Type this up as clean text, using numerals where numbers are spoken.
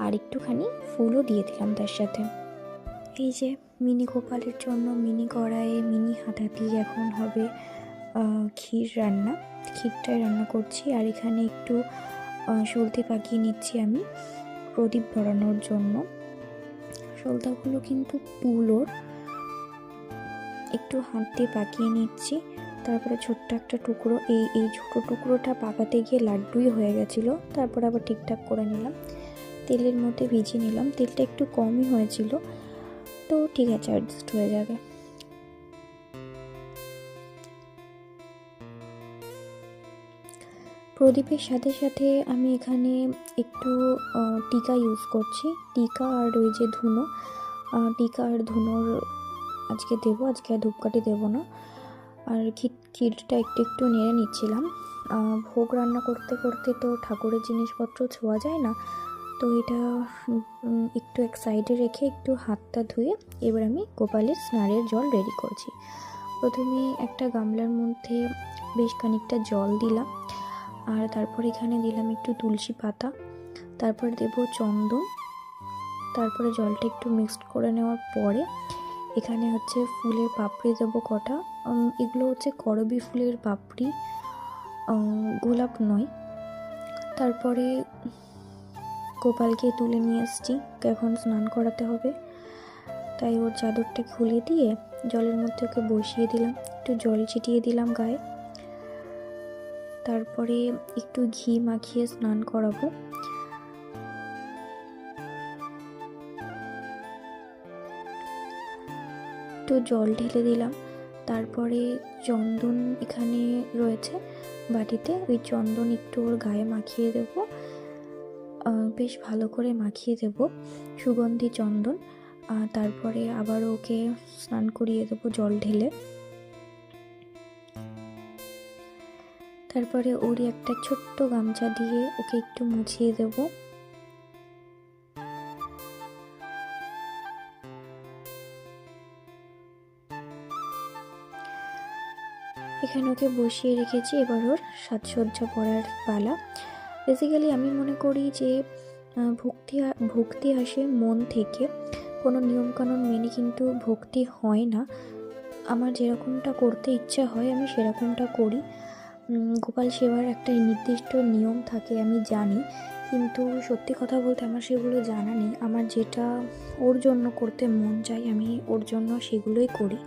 আর একটুখানি ফুলও দিয়ে দিলাম তার সাথে। এই যে মিনি গোপালের জন্য মিনি কড়াইয়ে মিনি হাতাতে এখন হবে ক্ষীর রান্না। ক্ষীরটাই রান্না করছি। আর এখানে একটু সলতে পাকিয়ে নিচ্ছি আমি প্রদীপ ধরানোর জন্য। সলতাগুলো কিন্তু পুলোর, একটু হাত দিয়ে পাকিয়ে নিচ্ছি। তারপরে ছোট্ট একটা টুকরো, এই ছোটো টুকরোটা পাকাতে গিয়ে লাড্ডুই হয়ে গেছিলো। তারপরে আবার ঠিকঠাক করে নিলাম, তেলের মধ্যে ভিজিয়ে নিলাম। তেলটা একটু কমই হয়েছিল, তো ঠিক আছে, অ্যাডজাস্ট হয়ে যাবে। প্রদীপের সাথে সাথে আমি এখানে একটু টিকা ইউজ করছি। টিকা আর ওই যে ধুনো, টিকা আর ধুনোর আজকে দেবো, আজকে আর ধূপকাঠি দেবো না। আর ক্ষীরটা একটু একটু নেড়ে নিচ্ছিলাম। ভোগ রান্না করতে করতে তো ঠাকুরের জিনিসপত্র ছোঁয়া যায় না, তো এটা একটু এক সাইডে রেখে একটু হাতটা ধুয়ে এবার আমি গোপালের স্নানের জল রেডি করছি। প্রথমে একটা গামলার মধ্যে বেশ খানিকটা জল দিলাম, আর তারপর এখানে দিলাম একটু তুলসী পাতা, তারপর দেব চন্দন, তারপরে জলটা একটু মিক্সড করে নেওয়ার পরে এখানে হচ্ছে ফুলের পাপড়ি দেবো কটা। এগুলো হচ্ছে করবী ফুলের পাপড়ি, গোলাপ নয়। তারপরে গোপালকে তুলে নিয়ে এসছি, এখন স্নান করাতে হবে, তাই ওর চাদরটা খুলে দিয়ে জলের মধ্যে ওকে বসিয়ে দিলাম। একটু জল ছিটিয়ে দিলাম গায়ে, তারপরে একটু ঘি মাখিয়ে স্নান করাবো। একটু জল ঢেলে দিলাম, তারপরে চন্দন এখানে রয়েছে বাটিতে, ওই চন্দন একটু ওর গায়ে মাখিয়ে দেব, বেশ ভালো করে মাখিয়ে দেব সুগন্ধি চন্দন। তারপরে আবার ওকে স্নান করিয়ে দেবো জল ঢেলে। তারপরে ওরই একটা ছোট্ট গামছা দিয়ে ওকে একটু মুছিয়ে দেব। এখানে ওকে বসিয়ে রেখেছি, এবার ওর সাজসজ্জা করার পালা। বেসিক্যালি আমি মনে করি যে ভক্তি আসে মন থেকে, কোনো নিয়মকানুন মেনে কিন্তু ভক্তি হয় না। আমার যেরকমটা করতে ইচ্ছা হয় আমি সেরকমটা করি। গোপাল সেবার একটা নির্দিষ্ট নিয়ম থাকে আমি জানি, কিন্তু সত্যি কথা বলতে আমার সেগুলো জানা নেই। আমার যেটা ওর জন্য করতে মন চাই আমি ওর জন্য সেগুলোই করি।